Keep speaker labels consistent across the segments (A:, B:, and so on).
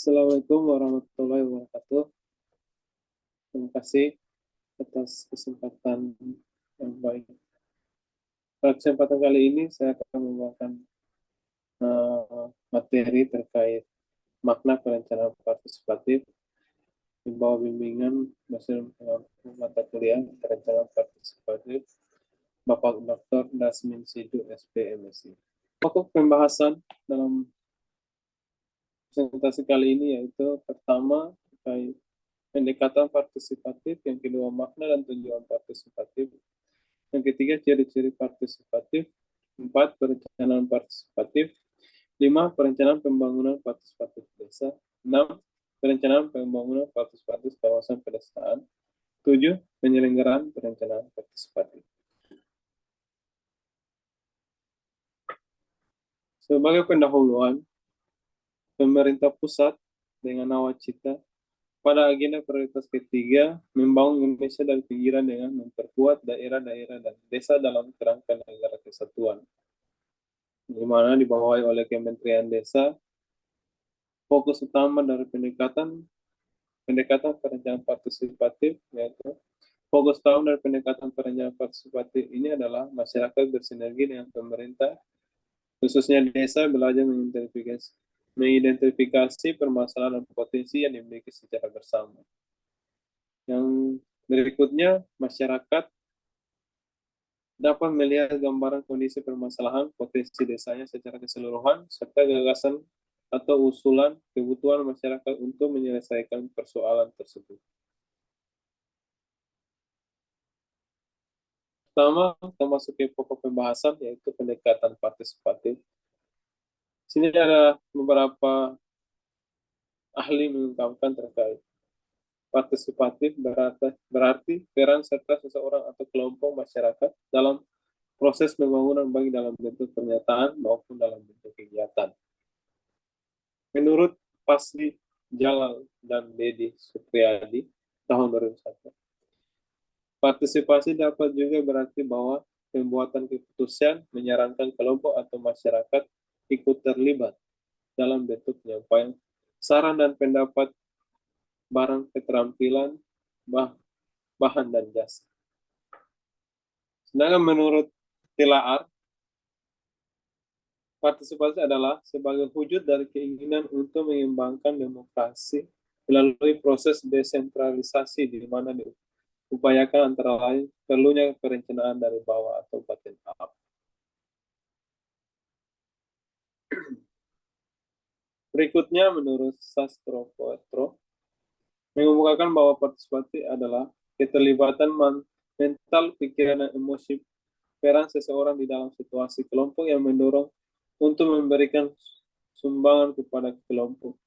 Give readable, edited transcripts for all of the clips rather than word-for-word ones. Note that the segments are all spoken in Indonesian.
A: Assalamualaikum warahmatullahi wabarakatuh. Terima kasih atas kesempatan yang baik. Pada kesempatan kali ini saya akan membawakan materi terkait makna perencanaan partisipatif di bawah bimbingan dosen mata kuliah perencanaan partisipatif Bapak Dr. Dasmin Sidu SP MSI. Pokok pembahasan dalam presentasi kali ini yaitu pertama terkait pendekatan partisipatif, yang kedua makna dan tujuan partisipatif, yang ketiga ciri-ciri partisipatif, 4 perencanaan partisipatif, 5 perencanaan pembangunan partisipatif desa, 6 perencanaan pembangunan partisipatif kawasan pedesaan, 7 penyelenggaraan perencanaan partisipatif. Sebagai pendahuluan, pemerintah pusat dengan nawacita pada agenda prioritas ketiga, membangun Indonesia dari pinggiran dengan memperkuat daerah-daerah dan desa dalam kerangka negara kesatuan, di mana dibawahi oleh Kementerian Desa. Fokus utama dari pendekatan perencanaan partisipatif, yaitu fokus utama dari pendekatan perencanaan partisipatif ini adalah masyarakat bersinergi dengan pemerintah, khususnya desa, belajar mengidentifikasi permasalahan dan potensi yang dimiliki secara bersama. Yang berikutnya, masyarakat dapat melihat gambaran kondisi permasalahan potensi desanya secara keseluruhan, serta gagasan atau usulan kebutuhan masyarakat untuk menyelesaikan persoalan tersebut. Pertama, kita masuk ke pokok pembahasan, yaitu pendekatan partisipatif. Sini ada beberapa ahli mengungkapkan terkait partisipatif berarti peran serta seseorang atau kelompok masyarakat dalam proses pembangunan baik dalam bentuk pernyataan maupun dalam bentuk kegiatan. Menurut Pasli Jalal dan Dedi Supriyadi tahun 2001, partisipasi dapat juga berarti bahwa pembuatan keputusan menyarankan kelompok atau masyarakat ikut terlibat dalam bentuk penyampaian saran dan pendapat, barang keterampilan, bahan dan jasa. Sedangkan menurut Tilaar, partisipasi adalah sebagai wujud dari keinginan untuk mengembangkan demokrasi melalui proses desentralisasi, di mana diupayakan antara lain perlunya perencanaan dari bawah atau bottom up. Berikutnya, menurut Sastro Poetro, mengemukakan bahwa partisipasi adalah keterlibatan mental, pikiran, dan emosi peran seseorang di dalam situasi kelompok yang mendorong untuk memberikan sumbangan kepada kelompok.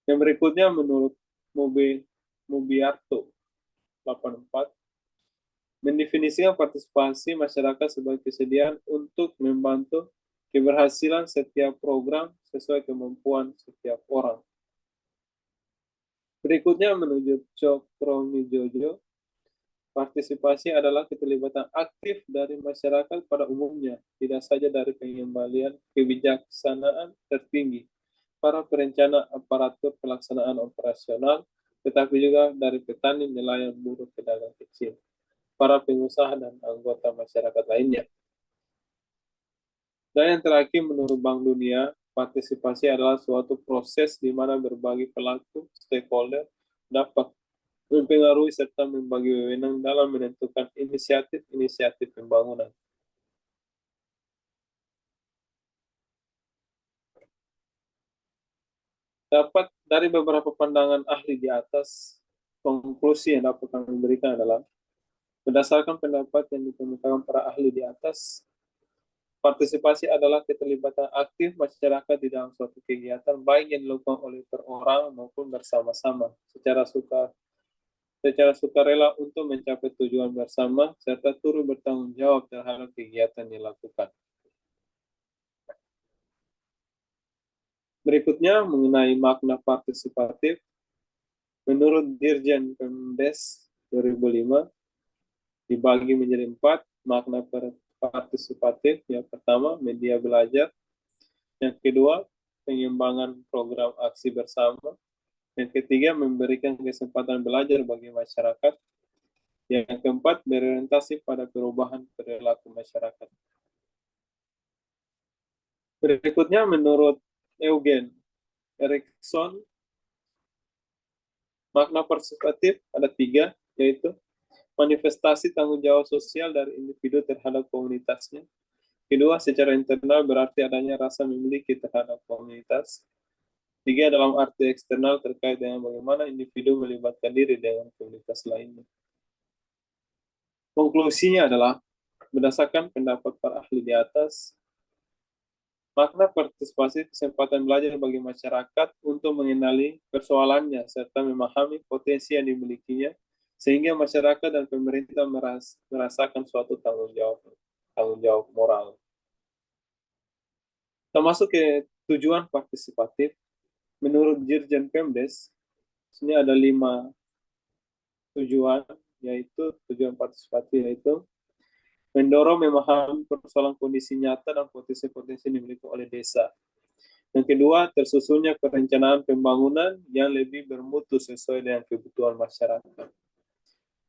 A: Yang berikutnya, menurut Mubiarto 84, mendefinisikan partisipasi masyarakat sebagai kesediaan untuk membantu keberhasilan setiap program sesuai kemampuan setiap orang. Berikutnya, menurut Cokromijojo, partisipasi adalah keterlibatan aktif dari masyarakat pada umumnya, tidak saja dari pengembalian kebijaksanaan tertinggi, para perencana aparatur pelaksanaan operasional, tetapi juga dari petani, nelayan, buruh, pedagang kecil, para pengusaha, dan anggota masyarakat lainnya. Dan yang terakhir, menurut Bank Dunia, partisipasi adalah suatu proses di mana berbagai pelaku, stakeholder, dapat mempengaruhi serta membagi wewenang dalam menentukan inisiatif-inisiatif pembangunan. Dapat dari beberapa pandangan ahli di atas, konklusi yang dapat kami berikan adalah, berdasarkan pendapat yang dikemukakan para ahli di atas, partisipasi adalah keterlibatan aktif masyarakat di dalam suatu kegiatan, baik yang dilakukan oleh perorangan maupun bersama-sama, secara sukarela untuk mencapai tujuan bersama, serta turut bertanggung jawab terhadap kegiatan yang dilakukan. Berikutnya, mengenai makna partisipatif, menurut Dirjen Pemdes 2005, dibagi menjadi 4 makna partisipatif. Yang pertama, media belajar. Yang kedua, pengembangan program aksi bersama. Yang ketiga, memberikan kesempatan belajar bagi masyarakat. Yang keempat, berorientasi pada perubahan perilaku masyarakat. Berikutnya, menurut Eugen Erikson, makna partisipatif ada 3, yaitu manifestasi tanggung jawab sosial dari individu terhadap komunitasnya. Kedua, secara internal berarti adanya rasa memiliki terhadap komunitas. 3, dalam arti eksternal terkait dengan bagaimana individu melibatkan diri dengan komunitas lainnya. Konklusinya adalah, berdasarkan pendapat para ahli di atas, makna partisipasi kesempatan belajar bagi masyarakat untuk mengenali persoalannya serta memahami potensi yang dimilikinya, sehingga masyarakat dan pemerintah merasakan suatu tanggung jawab moral. Kita masuk ke tujuan partisipatif. Menurut Dirjen Pemdes, sini ada 5 tujuan, yaitu tujuan partisipatif, yaitu mendorong memahami persoalan kondisi nyata dan potensi-potensi yang dimiliki oleh desa. Yang kedua, tersusunnya perencanaan pembangunan yang lebih bermutu sesuai dengan kebutuhan masyarakat.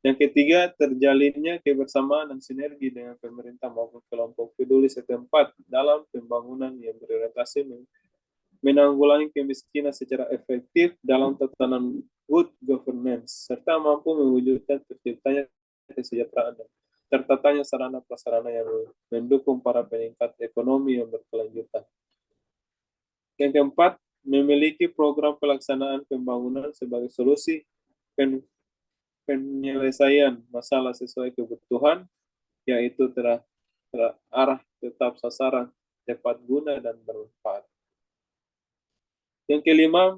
A: Yang ketiga, terjalinnya kebersamaan dan sinergi dengan pemerintah maupun kelompok peduli setempat dalam pembangunan yang berorientasi menanggulangi kemiskinan secara efektif dalam tatanan good governance, serta mampu mewujudkan terciptanya kesejahteraan dan tertatanya sarana prasarana yang mendukung para peningkat ekonomi yang berkelanjutan. Yang keempat, memiliki program pelaksanaan pembangunan sebagai solusi penyelesaian masalah sesuai kebutuhan, yaitu terarah tetap sasaran, tepat guna, dan bermanfaat. Yang kelima,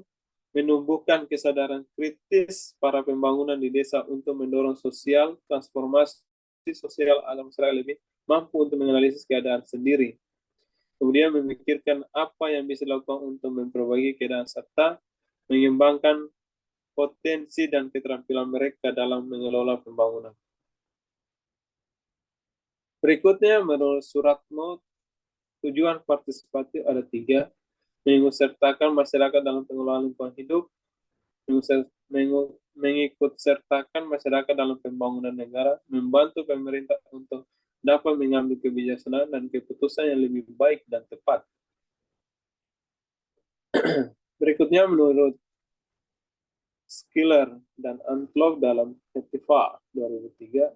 A: menumbuhkan kesadaran kritis para pembangunan di desa untuk mendorong transformasi sosial agar masyarakat lebih mampu untuk menganalisis keadaan sendiri. Kemudian memikirkan apa yang bisa dilakukan untuk memperbaiki keadaan serta mengembangkan potensi dan keterampilan mereka dalam mengelola pembangunan. Berikutnya, menurut Suratmo, tujuan partisipatif ada 3, mengikutsertakan masyarakat dalam pengelolaan lingkungan hidup, mengikutsertakan masyarakat dalam pembangunan negara, membantu pemerintah untuk dapat mengambil kebijaksanaan dan keputusan yang lebih baik dan tepat. Berikutnya, menurut Skiller dan Unplug dalam Festival 2003,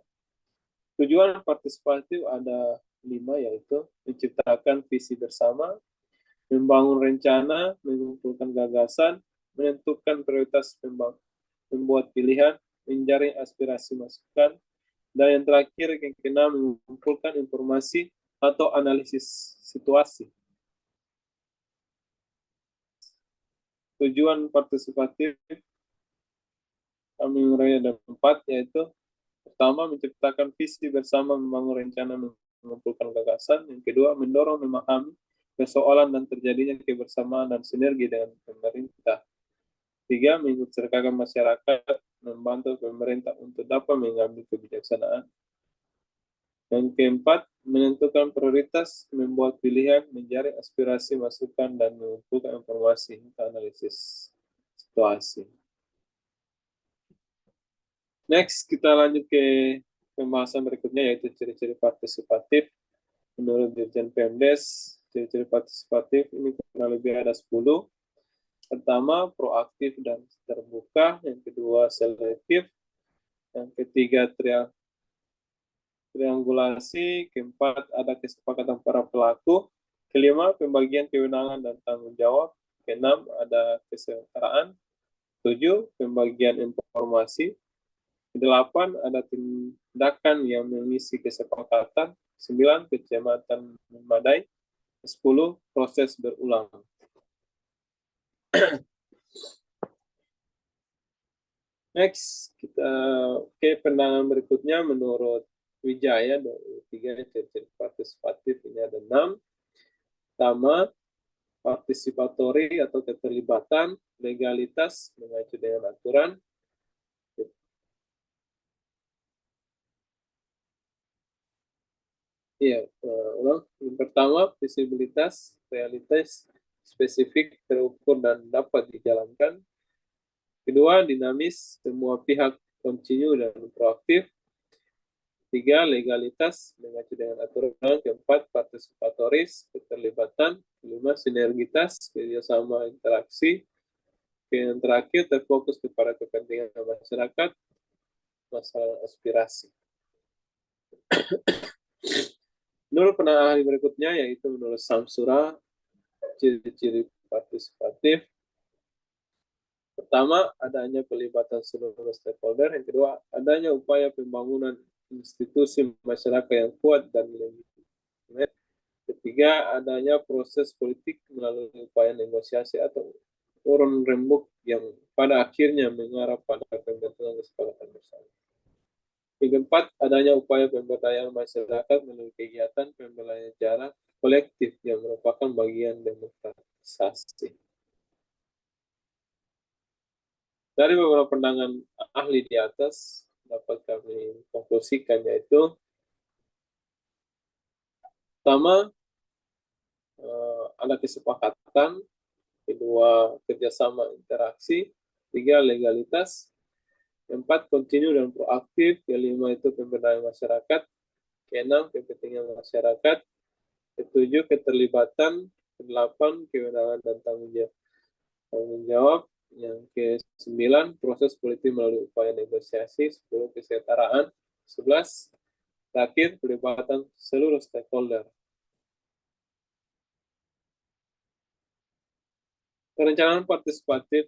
A: tujuan partisipatif ada 5, yaitu menciptakan visi bersama, membangun rencana, mengumpulkan gagasan, menentukan prioritas membuat pilihan, menjaring aspirasi masukan, dan yang terakhir yang keenam, mengumpulkan informasi atau analisis situasi. Tujuan partisipatif kami meraih ada 4, yaitu pertama, menciptakan visi bersama, membangun rencana, mengumpulkan gagasan. Yang kedua, mendorong memahami persoalan dan terjadinya kebersamaan dan sinergi dengan pemerintah. 3, mengikutsertakan masyarakat, membantu pemerintah untuk dapat mengambil kebijaksanaan. Yang keempat, menentukan prioritas, membuat pilihan, menjaring aspirasi, masukan, dan mengumpulkan informasi untuk analisis situasi. Next, kita lanjut ke pembahasan berikutnya, yaitu ciri-ciri partisipatif. Menurut Dirjen Pemdes, ciri-ciri partisipatif ini kurang lebih ada 10. Pertama, proaktif dan terbuka. Yang kedua, selektif. Yang ketiga, triangulasi. Keempat, ada kesepakatan para pelaku. Kelima, pembagian kewenangan dan tanggung jawab. Keenam, ada kesetaraan. 7, pembagian informasi. 8, ada tindakan yang mengisi kesepakatan. 9, kecermatan memadai. 10, proses berulang. Next, kita ke pandangan berikutnya. Menurut Wijaya, 3 ciri-ciri partisipatif ini ada 6. Pertama, partisipatori atau keterlibatan, legalitas mengacu dengan aturan. Iya, ulang. Yang pertama, visibilitas, realitas, spesifik, terukur, dan dapat dijalankan. Kedua, dinamis, semua pihak kontinu dan proaktif. Tiga, legalitas, mengacu dengan aturan. Keempat, partisipatoris, keterlibatan. Kelima, sinergitas, kerjasama interaksi. Yang terakhir, terfokus kepada kepentingan masyarakat, masalah aspirasi. Menurut penelitian ahli berikutnya, yaitu menurut Samsura, ciri-ciri partisipatif. Pertama, adanya pelibatan seluruh stakeholder. Yang kedua, adanya upaya pembangunan institusi masyarakat yang kuat dan legitimate. Ketiga, adanya proses politik melalui upaya negosiasi atau urun rembuk yang pada akhirnya mengarah pada pembentukan kesepakatan bersama. Yang keempat, adanya upaya pemberdayaan masyarakat melalui kegiatan pembelajaran kolektif yang merupakan bagian demokratisasi. Dari beberapa pandangan ahli di atas, dapat kami konklusikan yaitu, pertama, ada kesepakatan. Kedua, kerjasama interaksi. Tiga, legalitas. Keempat, kontinu dan proaktif. Kelima itu pemberdayaan masyarakat. Keenam, kepentingan masyarakat. Ketujuh, keterlibatan. Kedelapan, kewenangan dan tanggung jawab. Yang ke-9, proses politik melalui upaya negosiasi. 10, kesetaraan. 11, terakhir, pelibatan seluruh stakeholder. Perencanaan partisipatif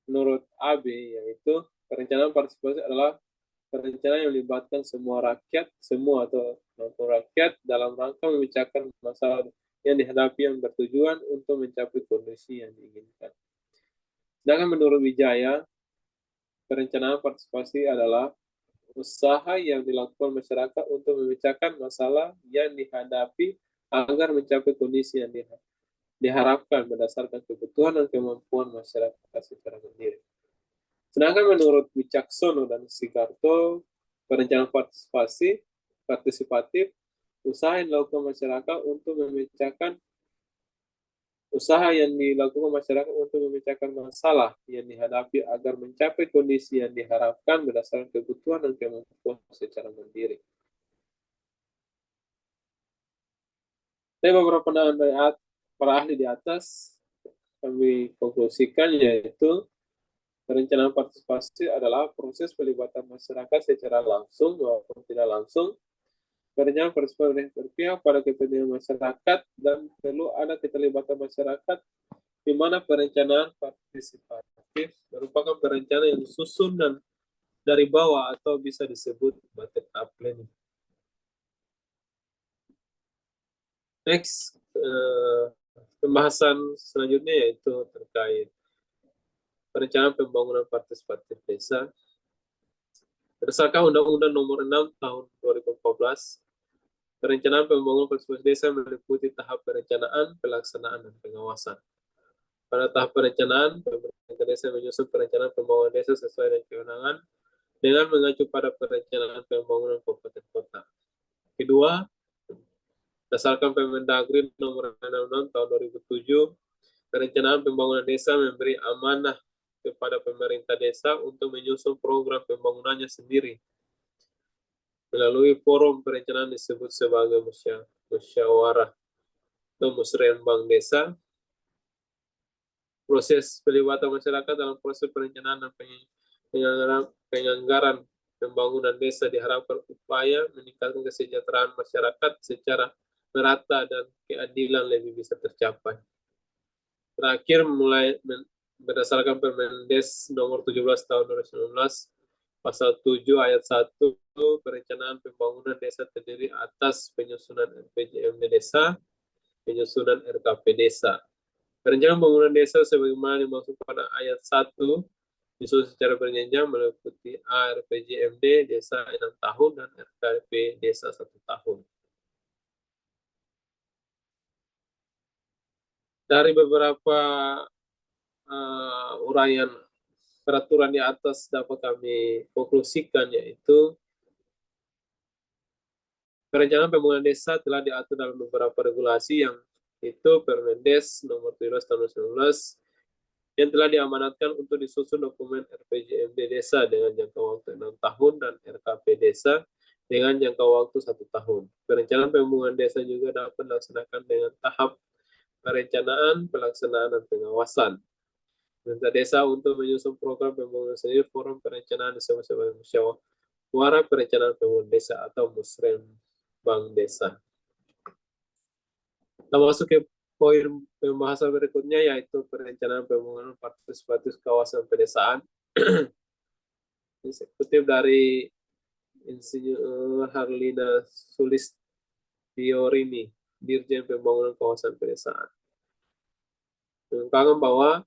A: menurut AB yaitu perencanaan partisipatif adalah perencanaan yang melibatkan semua atau non rakyat dalam rangka memecahkan masalah yang dihadapi yang bertujuan untuk mencapai kondisi yang diinginkan. Sedangkan menurut Wijaya, perencanaan partisipasi adalah usaha yang dilakukan masyarakat untuk memecahkan masalah yang dihadapi agar mencapai kondisi yang diharapkan berdasarkan kebutuhan dan kemampuan masyarakat secara mandiri. Sedangkan menurut Wicaksono dan Sigarto, perencanaan partisipatif, usaha yang dilakukan masyarakat untuk memecahkan masalah yang dihadapi agar mencapai kondisi yang diharapkan berdasarkan kebutuhan dan kemampuan secara mandiri. Dari beberapa pandangan dari para ahli di atas, kami konklusikan yaitu perencanaan partisipasi adalah proses pelibatan masyarakat secara langsung maupun tidak langsung. Perencanaan partisipasi berpihak pada kepentingan masyarakat dan perlu ada keterlibatan masyarakat, di mana perencanaan partisipatif merupakan perencanaan yang disusun dan dari bawah atau bisa disebut bottom up planning. Next, pembahasan selanjutnya yaitu terkait perencanaan pembangunan partisipatif desa. Berdasarkan Undang-Undang Nomor 6 Tahun 2014, perencanaan pembangunan partisipatif desa meliputi tahap perencanaan, pelaksanaan, dan pengawasan. Pada tahap perencanaan, pemerintah desa menyusun perencanaan pembangunan desa sesuai dengan kewenangan dengan mengacu pada perencanaan pembangunan kabupaten kota. Kedua, berdasarkan Permendagri Nomor 66 Tahun 2007, perencanaan pembangunan desa memberi amanah kepada pemerintah desa untuk menyusun program pembangunannya sendiri melalui forum perencanaan disebut sebagai musyawarah atau musrenbang desa. Proses pelibatan masyarakat dalam proses perencanaan dan penganggaran pembangunan desa diharapkan upaya meningkatkan kesejahteraan masyarakat secara merata dan keadilan lebih bisa tercapai. Terakhir, mulai berdasarkan Permendes Nomor 17 Tahun 2019, Pasal 7 Ayat 1, perencanaan pembangunan desa terdiri atas penyusunan RPJMD desa, penyusunan RKP desa. Perencanaan pembangunan desa sebagaimana dimaksud pada ayat 1 disusun secara berjenjang meliputi RPJMD desa 6 tahun dan RKP desa 1 tahun. Dari beberapa uraian peraturan di atas dapat kami konklusikan yaitu Perencanaan pembangunan desa telah diatur dalam beberapa regulasi yang itu Permendes nomor 17 tahun 2019 yang telah diamanatkan untuk disusun dokumen RPJMD Desa dengan jangka waktu 6 tahun dan RKP Desa dengan jangka waktu 1 tahun. Perencanaan pembangunan desa juga dapat dilaksanakan dengan tahap perencanaan, pelaksanaan, dan pengawasan. Pemerintah desa untuk menyusun program pembangunan sendiri forum perencanaan desa sebagai musyawarah perencanaan pembangunan desa atau musrembang desa. Kita masuk ke poin pembahasan berikutnya yaitu perencanaan pembangunan partisipatif kawasan pedesaan. Kutip dari Insinyur Harlina Sulistiorini, Dirjen Pembangunan Kawasan Pedesaan. Mengungkapkan bahwa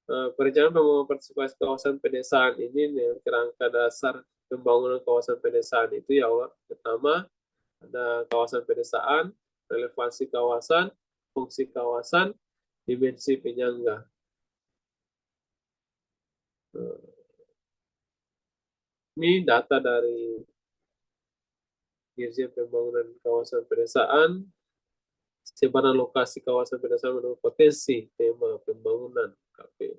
A: perencanaan pembangunan partisipasi kawasan pedesaan ini dengan kerangka dasar pembangunan kawasan pedesaan itu ya Allah, pertama ada kawasan pedesaan, relevansi kawasan, fungsi kawasan, dimensi penyangga. Ini data dari Dirjen Pembangunan Kawasan Pedesaan, sebaran lokasi kawasan pedesaan menurut potensi tema pembangunan KP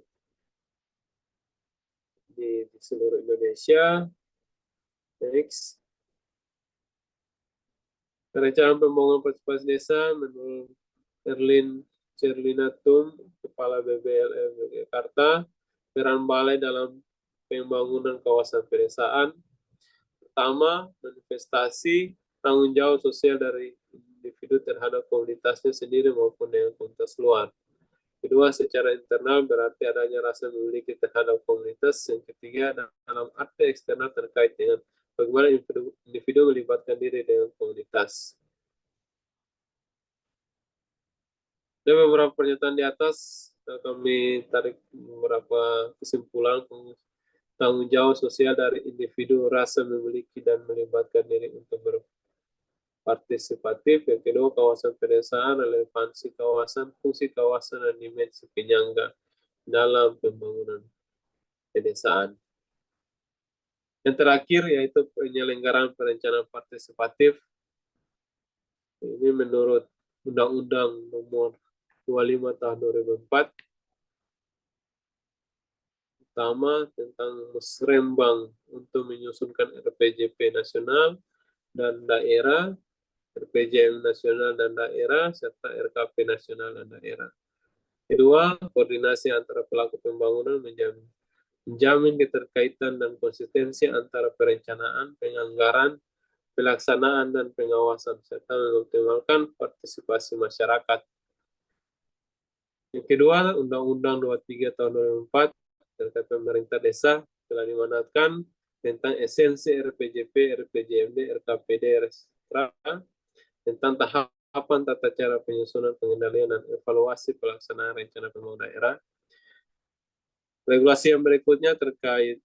A: di seluruh Indonesia. Next. Perencanaan pembangunan partisipasi desa menurut Erlin Cerlinatum, Kepala BBLM Jakarta, peran balai dalam pembangunan kawasan pedesaan. Pertama, manifestasi tanggung jawab sosial dari individu terhadap komunitasnya sendiri maupun dengan komunitas luar. Kedua, secara internal berarti adanya rasa memiliki terhadap komunitas. Yang ketiga, dalam arti eksternal terkait dengan bagaimana individu melibatkan diri dengan komunitas. Dari beberapa pernyataan di atas, kami tarik beberapa kesimpulan tanggung jawab sosial dari individu, rasa memiliki dan melibatkan diri untuk berpartisipatif. Yang kedua, kawasan pedesaan, relevansi kawasan, fungsi kawasan, dan dimensi penyangga dalam pembangunan pedesaan. Yang terakhir yaitu penyelenggaraan perencanaan partisipatif. Ini menurut Undang-Undang Nomor 25 Tahun 2004. Pertama, tentang musrembang untuk menyusunkan RPJP nasional dan daerah, RPJM nasional dan daerah, serta RKP nasional dan daerah. Kedua, koordinasi antara pelaku pembangunan menjamin keterkaitan dan konsistensi antara perencanaan, penganggaran, pelaksanaan, dan pengawasan, serta mengoptimalkan partisipasi masyarakat. Yang kedua, Undang-Undang 23 Tahun 2004 terkait pemerintah desa telah dimandatkan tentang esensi RPJP, RPJMD, RKPD, RSTRA, tentang tahapan tata cara penyusunan, pengendalian, dan evaluasi pelaksanaan rencana pembangunan daerah. Regulasi yang berikutnya terkait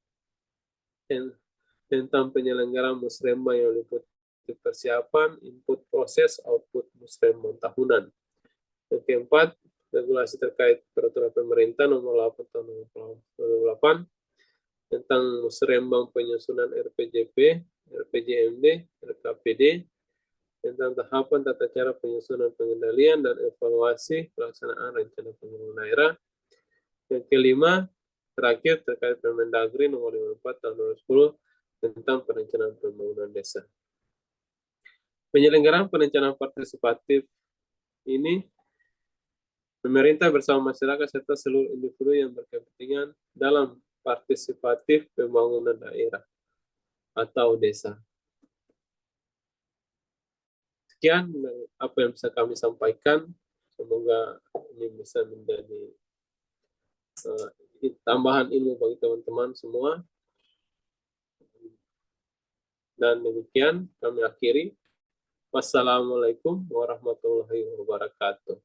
A: tentang penyelenggaraan musrembang yang meliputi persiapan, input proses, output musrembang tahunan. Yang keempat, regulasi terkait peraturan pemerintah nomor 8 tahun 2008 tentang musrembang penyusunan RPJP, RPJMD, RKPD, tentang tahapan tata cara penyusunan, pengendalian, dan evaluasi pelaksanaan rencana pembangunan daerah. Yang kelima, terakhir terkait Permendagri nomor 54 tahun 2010 tentang perencanaan pembangunan desa. Penyelenggaraan perencanaan partisipatif ini pemerintah bersama masyarakat serta seluruh individu yang berkepentingan dalam partisipatif pembangunan daerah atau desa. Sekian apa yang bisa kami sampaikan. Semoga ini bisa menjadi tambahan ilmu bagi teman-teman semua. Dan demikian kami akhiri. Wassalamualaikum warahmatullahi wabarakatuh.